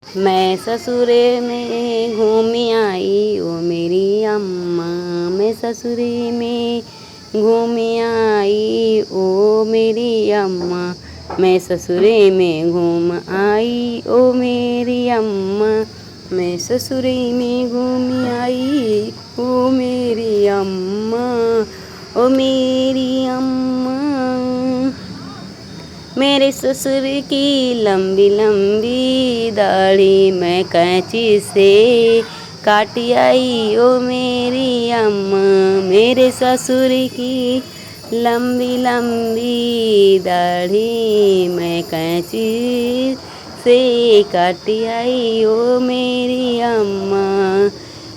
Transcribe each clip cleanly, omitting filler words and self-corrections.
मैं ससुरे में घूम आई ओ मेरी अम्मा, मैं ससुरे में घूम आई ओ मेरी अम्मा, मैं ससुरे में घूम आई ओ मेरी अम्मा, मैं ससुरे में घूम आई ओ मेरी अम्मा, ओ मेरी अम्मा। मेरे ससुर की लंबी लंबी दाढ़ी मैं कैंची से काट आई ओ मेरी अम्मा, मेरे ससुर की लंबी लंबी दाढ़ी मैं कैंची से काट आई ओ मेरी अम्मा,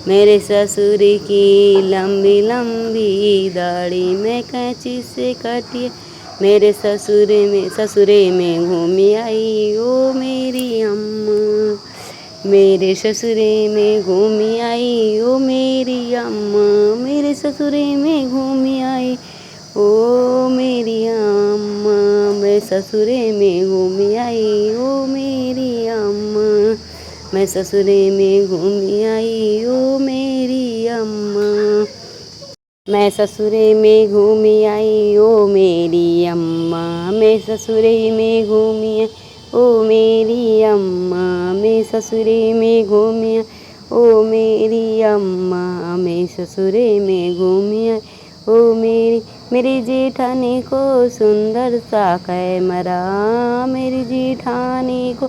मेरे ससुर की लंबी लंबी दाढ़ी मैं कैंची से काटी, मेरे ससुरे में घूम आई ओ मेरी अम्मा, मेरे ससुरे में घूम आई ओ मेरी अम्मा, मेरे ससुरे में घूम आई ओ मेरी अम्मा, मैं ससुरे में घूम आई ओ मेरी अम्मा, मैं ससुरे में घूम आई ओ मेरी अम्मा, मैं ससुरे में घूम आई ओ मेरी अम्मा, मैं ससुरे में घूम आई ओ मेरी अम्मा, मैं ससुरे में घूम आई ओ मेरी अम्मा, मैं ससुरे में घूम आई ओ मेरी जेठानी को सुंदर सा कैमरा, मेरी जेठानी को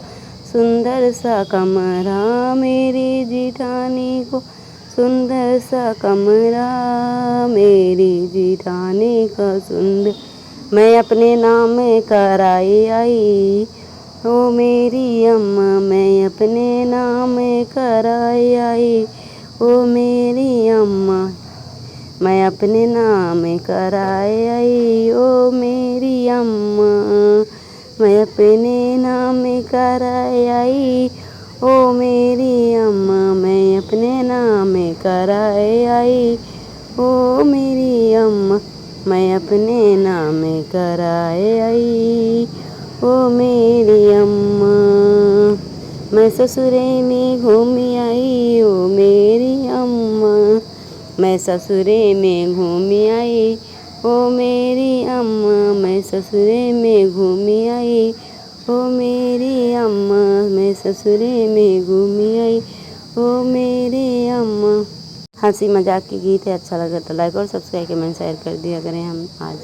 सुंदर सा कमरा, मेरी जेठानी को सुंदर सा कमरा, मेरी जेठानी का सुंदर, मैं अपने नाम कराई आई ओ मेरी अम्मा, मैं अपने नाम कराई आई ओ मेरी अम्मा, मैं अपने नाम कराई आई ओ मेरी अम्मा, मैं अपने नाम कराई आई ओ मेरी अम्मा, मैं अपने नाम कराई आई ओ मेरी अम्मा, मैं अपने नाम कराई आई ओ मेरी अम्मा, मैं ससुरे में घूम आई ओ मेरी अम्मा, मैं ससुरे में घूम आई ओ मेरी अम्मा, मैं ससुरे में घूम आई ओ मेरी अम्मा, मैं ससुरे में घूम आई ओ मेरी अम्मा। हंसी मजाक की गीत है, अच्छा लगा तो लाइक और सब्सक्राइब कमेंट शेयर कर दिया करें। हम आज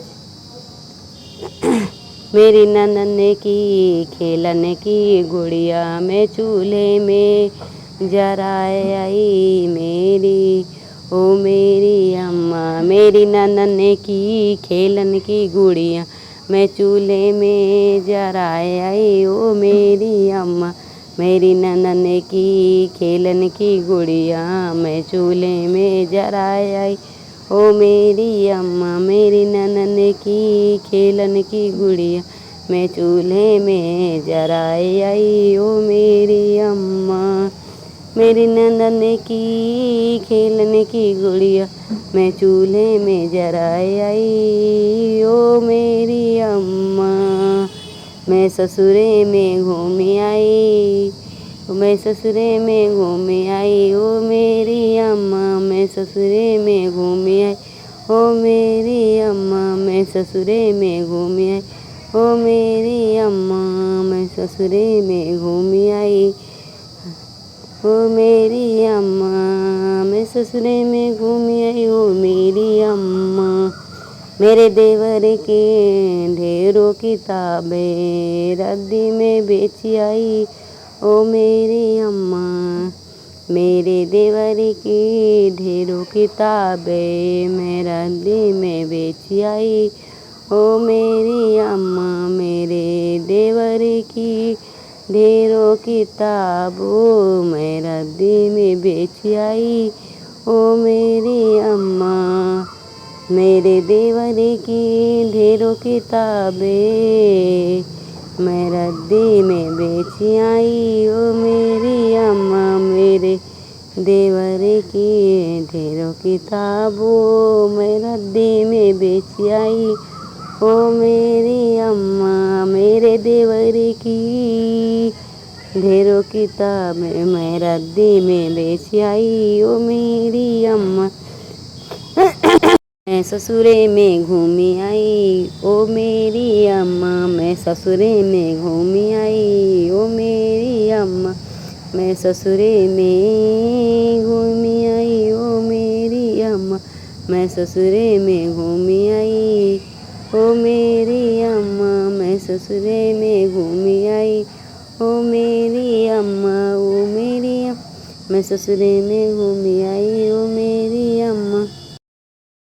मेरी ननन की खेलन की गुड़िया मैं चूल्हे में जराए आई मेरी ओ मेरी अम्मा, मेरी ननन की खेलन की गुड़िया मैं चूल्हे में जराए आई ओ मेरी अम्मा, मेरी ननन की खेलन की गुड़िया मैं चूल्हे में जराए आई ओ मेरी अम्मा, मेरी ननन की खेलन की गुड़िया मैं चूल्हे में जराए आई ओ मेरी अम्मा, मेरी ननन की खेलन की गुड़िया मैं चूल्हे में जराए आई ओ मेरी अम्मा, मैं ससुरे में घूम आई, मैं ससुरे में घूम आई ओ मेरी अम्मा, मैं ससुरे में घूम आई ओ मेरी अम्मा, मैं ससुरे में घूम आई ओ मेरी अम्मा, मैं ससुरे में घूम आई ओ मेरी अम्मा, मैं ससुरे में घूम आई ओ मेरी अम्मा, मेरे देवर के ढेरों किताबें रद्दी में बेच आई ओ मेरी अम्मा, मेरे देवर की ढेरों किताबें मैं रद्दी में बेच आई ओ मेरी अम्मा, मेरे देवर की ढेरों किताबों मैं रद्दी में बेच आई ओ मेरी अम्मा, मेरे देवर की ढेरों किताबें मैं रद्दी में बेच आई ओ मेरी अम्मा, मेरे देवर की ढेरों किताबों मैं रद्दी में बेच आई ओ मेरी अम्मा, मेरे देवर की ढेरों किताबें मैं रद्दी में बेच आई ओ मेरी अम्मा। मैं ससुरे में घूमी आई ओ मेरी अम्मा, मैं ससुरे में घूमी आई ओ मेरी अम्मा, मैं ससुरे में घूमी आई ओ मेरी अम्मा, मैं ससुरे में घूमी आई ओ मेरी अम्मा, मैं ससुरे में घूमी आई ओ मेरी अम्मा, ओ मेरी अम्मा, मैं ससुरे में घूमी आई ओ मेरी अम्मा।